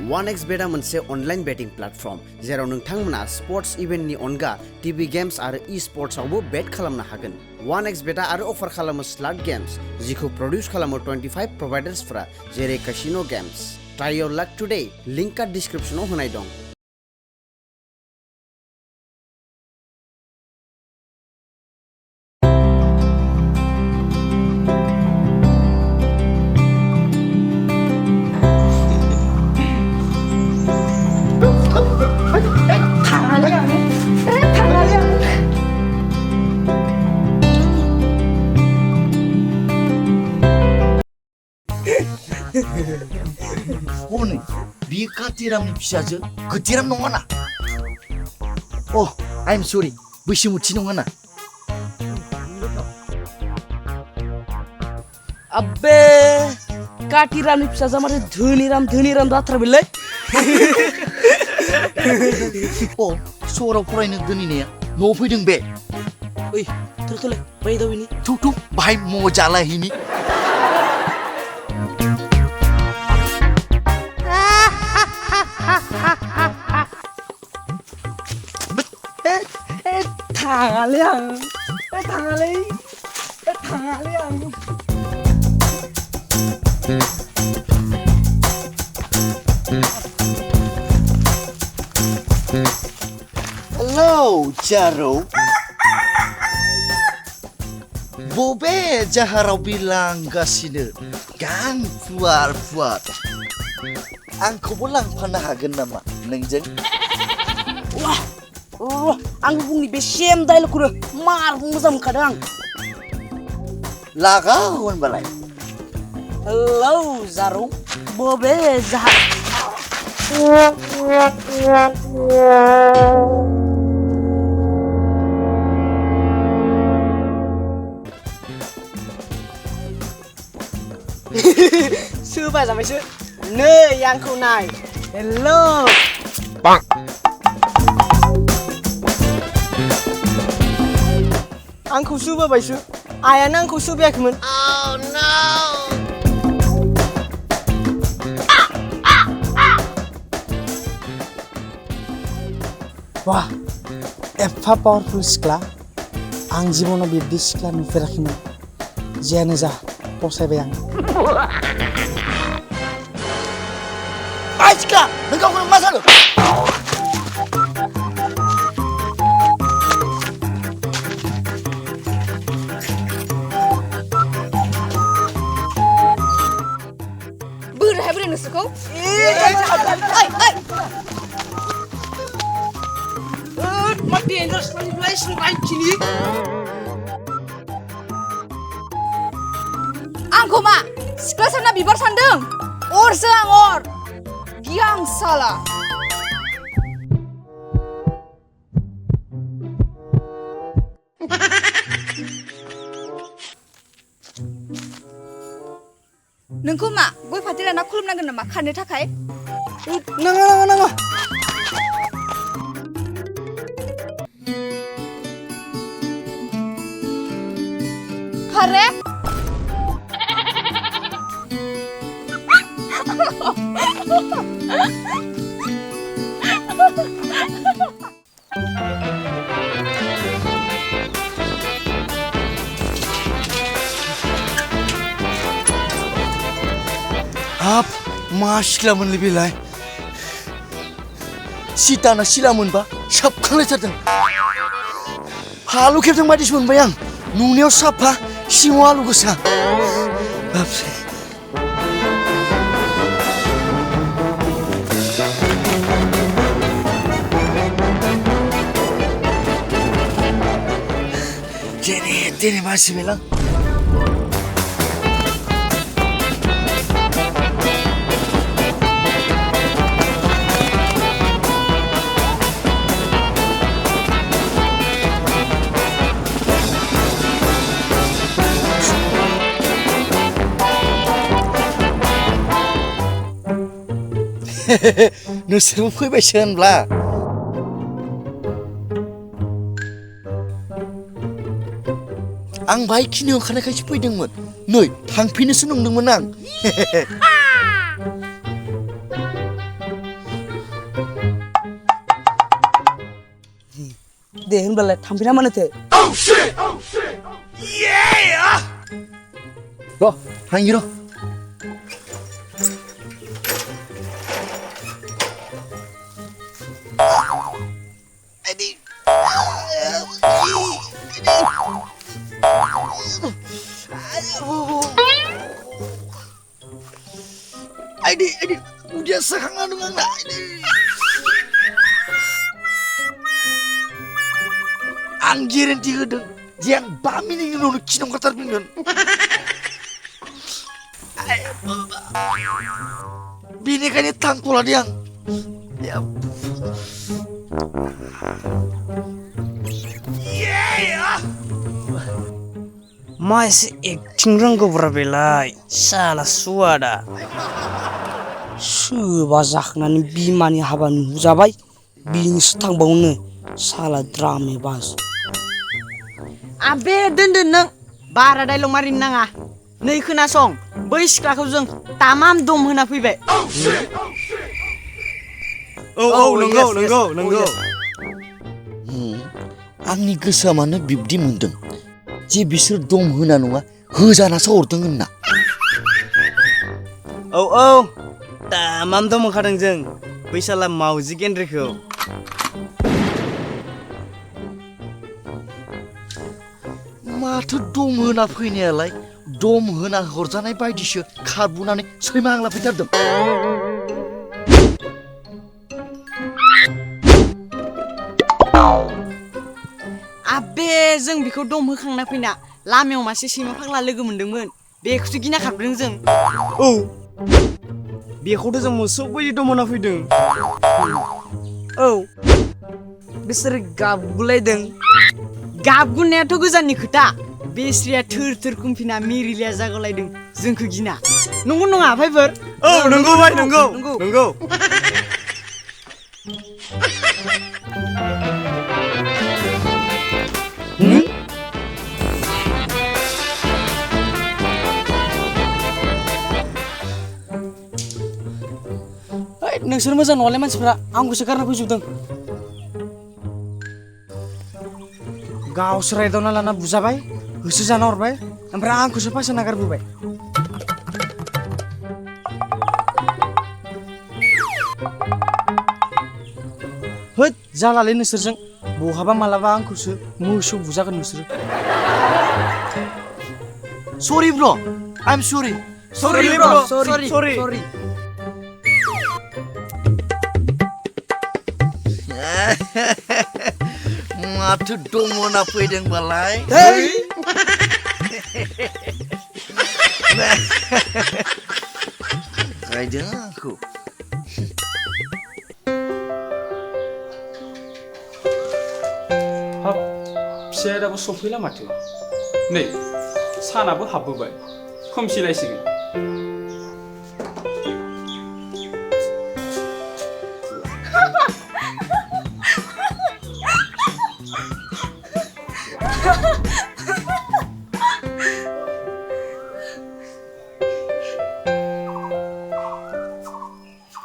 1xbet मोनसे online batting platform जेराव नोंथांमोना स्पोर्ट्स इवेन्टनि अनगा टीवी गेम्स आरो ई-स्पोर्ट्सआवबो बेट खालामनो हागोन। 1xbetआ आरो अफार खालामो स्लॉट गेम्स जिखौ प्रडिउस खालामो 25 प्रोवाइडर्सफोरा जेरै casino games. Try your luck today लिंकआ डिस्क्रिप्शनाव होनाय दं। हनै बियो कातिरामनि फिसाजो गोतिराम नङाना? अ आइ एम सरि बैसोमुथि नङाना? अबे कातिरामनि फिसाजोआ माथो धोनिराम जाथारबायलै। अ सहराव फरायनो दोनहैनाया न'आव फैदों बे। ओइ थोलै बै दाविनि थौ बाहाय मजा लाहैनि। थाङालै आं थाङालै आं। हेलौ जारौ बबे जाहाराव बिरलांगासिनो गां फुवार आंखौबो लांफानो हागोन नामा नोंजों? आं बुंनि बे सेम डायलगखौनो मार मोजां मोनखादों आं। लागा होनबालाय। हेलौ जारौ बबे जाहार? सोबा जाबायसो नै आंखौ नाय। हेलौ आंखौ सोबायसो आयानो आंखौ सोबायाखैमोन। वाह एफा पावारफुल सिख्ला आं जिबनाव बिब्दि सिख्ला नुफेराखैमोन। जियानो जा फसायबाय आं। सिख्ला नों गावखौनो मा सानो? बोरैहाय नोंसोरखौ? आंखौ मा सिख्ला सानना बिबार सानदों? अरसो आं अर गियां साला। नोंखौ मा गय फाथै लाना खुलुमनांगोन नामा खारनो थाखाय? नाङा खारे हाब मा सिख्लामोनलै बेलाय? सिताना सिला मोनबा साबखांलायथारदों। हालु खेबथां बायदिसो मोनबाय आं। नुनायाव साफा सिङाव आलु गोसा। जेने मानसि बेलां। नोंसोरबो फैबायसो होनब्ला? आं बाहाय खिनो ओंखारनायखायसो फैदोंमोन। नै थांफिनोसो नंदोंमोन आं। दे होनब्लालाय थांफिना मानोथो र' थांयो र' Aidi, udah sekangan dengan nak. Anggirin tiga deng, yang bami nih nunu kinong katar pinggan. Bini kan ini tangkul dia. Ya. माइस एक्टिं रोंगौब्रा बेलाय साला सुवादा सोरबा जाखांनानै बिमानि हाबा नुजाबाय बिनिसो थांबावनो साला द्रामे बास आबे दोनदो नों बारा डायलग मारिनो नाङा नै खोनासं बै सिख्लाखौ जों तामाम दम होना फैबाय नंगौ आंनि गोसोआ मानो बिब्दि मोनदों जे बिसोर दम होना नङा होजानासो हरदों होनना औ तामाम दम होखादों जों बै साला मावजि गेन्द्रिखौ माथो दम होना फैनायालाय दम होना हरजानाय बायदिसो खारबुनानै सैमा आंला फैथारदों आबे जों बिखौ दम होखांना फैना लामायाव मासे सैमा फाग्ला लोगो मोनदोंमोन बेखौसो गिना खारबोदों जों औ बेखौथ' जों मोसौ बायदि दम होना फैदों औ बिसोर गाबगुलायदों गाबगुनायाथ' गोजाननि खोथा बेस्रिया थोर थोर कुमफिना मिरिलिया जागलायदों जोंखौ गिना नंगौ नङा भाइफोर औ नंगौ भाइ नंगौ नोंसोर मोजां नङालाय मानसिफ्रा आंखौसो गारना फैजोबदों गावसोर रायदावना लाना बुजाबाय होसो जाना हरबाय ओमफ्राय आंखौसो फायसा नागारबोबाय होद जालालै नोंसोरजों बहाबा मालाबा आंखौसो मोसौ बुजागोन नोंसोरो Sorry bro, I'm sorry. Sorry bro, sorry. Mathो dom होना फैदों बालाय रायदों आंखौ हाब फिसायाबो सफैला माथो नै सानाबो हाबबोबाय खोमसिलायसिगोन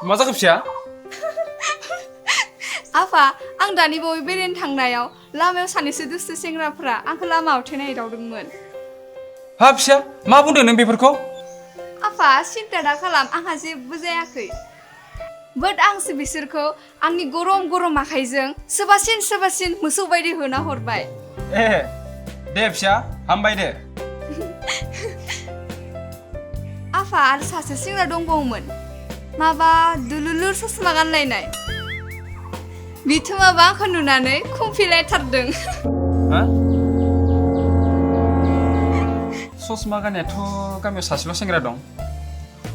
मा जाखो फिसा आफा आं दानि बावै बेरायनो थांनायाव लामायाव सानैसो दुस्थु सेंग्राफ्रा आंखौ लामा आवथेना एदावदोंमोन हा फिसा मा बुंदों नों बेफोरखौ आफा सिन्था दा खालाम आंहा जेबो जायाखै बाट आंसो बिसोरखौ आंनि गरम आखाइजों सोबासिन मोसौ बायदि होना हरबाय दे फिसा हामबाय दे आफा आरो सासे सेंग्रा दंबावोमोन माबा दुलुलुर ससमा गानलायनाय बिथ' माबा आंखौ नुनानै खुंफिलायथारदों हा ससमा गाननायाथ' गामियाव सासेल' सेंग्रा दं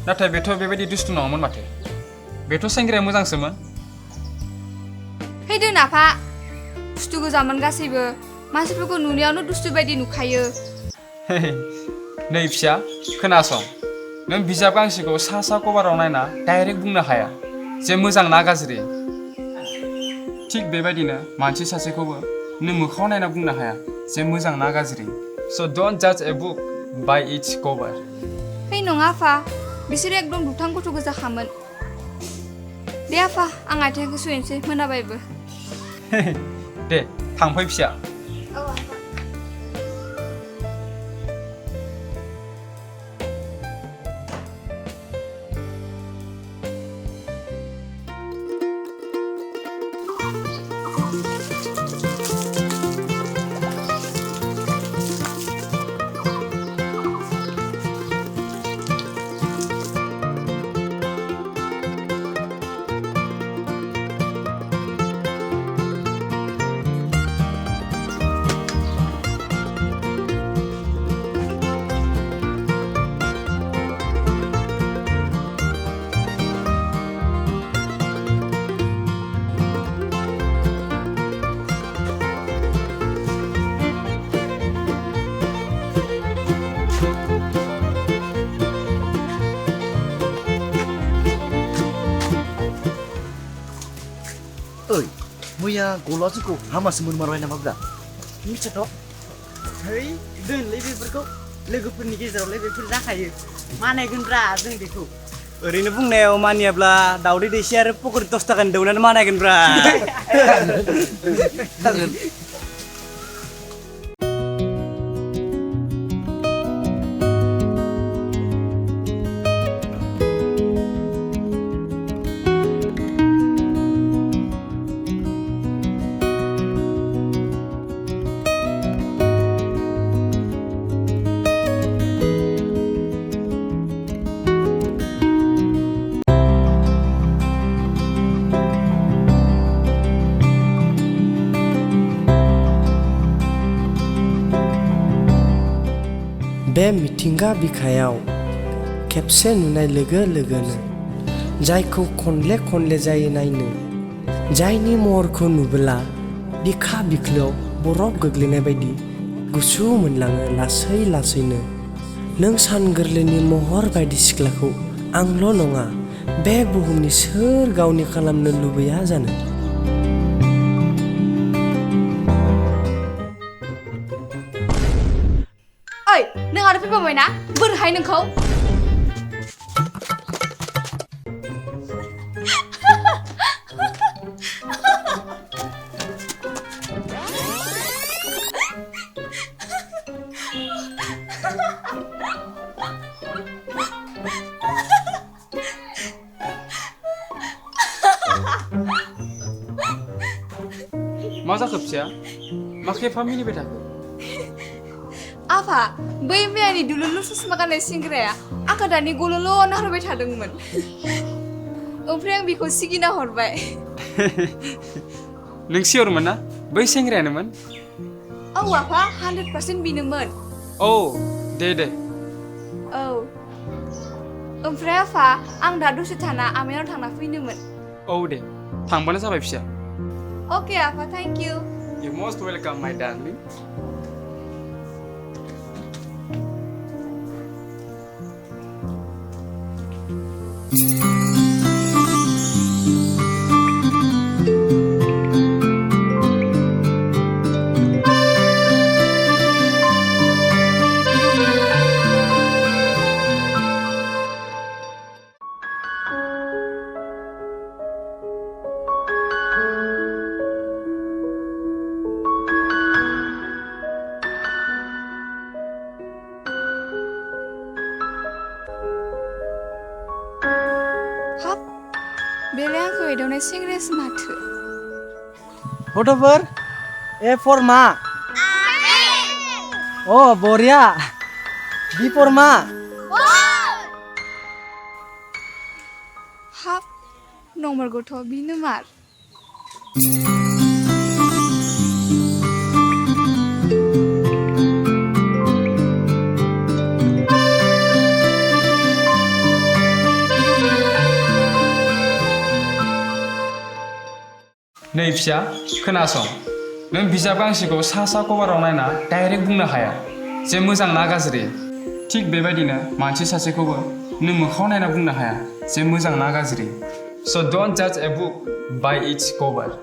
नाथाय बेथ' बेबायदि दुस्थु नङामोन माथो बेथ' सेंग्राया मोजांसोमोन फैदो नाफा दुस्थु गोजामोन गासैबो मानसिफोरखौ नुनायावनो दुस्थु बायदि नुखायो नै फिसा खोनासं नों बिजाब गांसेखौ सा कभाराव नायना डाइरेक्ट बुंनो हाया जे मोजां ना गाज्रि थिग बेबायदिनो मानसि सासेखौबो नों मोखाङाव नायना बुंनो हाया जे मोजां ना गाज्रि So don't judge a book by its cover. Hey नङा आफा बिसोर एकदम दुथां गथ' गोजाखामोन दे आफा आं आथिंखौ सुहैनोसै मोनाबायबो दे थांफै फिसा औ आफा ओइ मैया गल'आ जोंखौ हामासो मोनमारबाय नामाब्रा मिथियाथ' है दोनलै बेफोरखौ लोगोफोरनि गेजेरावलाय बेफोर जाखायो मानायगोनब्रा जों बेखौ ओरैनो बुंनायाव मानियाब्ला दावदै दैसे आरो पकरि 10 थाखानि दौनानै मानायगोनब्रा बे मिथिंगा बिखायाव खेबसे नुनाय लोगो लोगोनो जायखौ खनले खनले जायो नायनो जायनि महरखौ नुबोला बिखा बिख्लोआव बरफ गोग्लैनाय बायदि गुसु मोनलाङो लासै लासैनो नों सान गोरलैनि महर बायदि सिख्लाखौ आंल' नङा बे बुहुमनि सोर गावनि खालामनो लुबैया जानो ओइ नों आरो फैबावबायना बोरैहाय नोंखौ मा जाखो फिसाया मा खेफा मिनिबाय थाखो आफा बै मैयानि दुलुलु ससमा गाननाय सेंग्राया आंखौ दानि गल'ल' नाहरबाय थादोंमोन ओमफ्राय आं बेखौ सिगिना हरबाय नों सियरमोन ना बै सेंग्रायानोमोन औ आफा 100% बिनोमोन औ दे औ ओमफ्राय आफा आं दा दसे थाना आमाइनाव थांना फैनोमोन औ दे थांबानो जाबाय फिसा अके आफा thank you You most welcome my darling बेलाय आंखौ एदावनाय सेंग्रायासो माथो गथ'फोर ए फर मा अ बरिया बि फर मा हाब नंमारगौथ' बिनो मार नै फिसा खोनासं नों बिजाब गांसेखौ सा कभाराव नायना डाइरेक्ट बुंनो हाया जे मोजां ना गाज्रि थिग बेबायदिनो मानसि सासेखौबो नों मोखाङाव नायना बुंनो हाया जे मोजां ना गाज्रि So don't judge a book by its cover